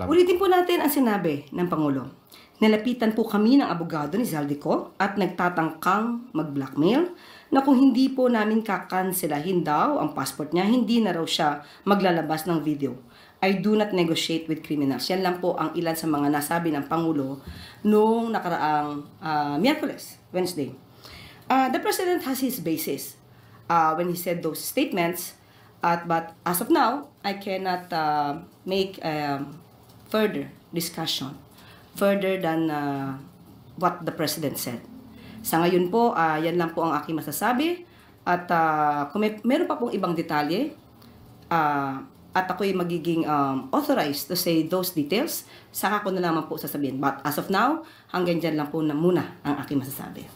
Ulitin po natin ang sinabi ng Pangulo. Nalapitan po kami ng abogado ni Zaldico at nagtatangkang mag-blackmail na kung hindi po namin kakanselahin daw ang passport niya, hindi na raw siya maglalabas ng video. I do not negotiate with criminals. Yan lang po ang ilan sa mga nasabi ng Pangulo noong nakaraang Miyerkules, Wednesday. The President has his basis when he said those statements, but as of now, I cannot make further discussion further than what the President said. Sa ngayon po, yan lang po ang aking masasabi. At kung meron pa pong ibang detalye, at ako'y magiging authorized to say those details, saka ko na naman po sasabihin. But as of now, hanggang dyan lang po na muna ang aking masasabi.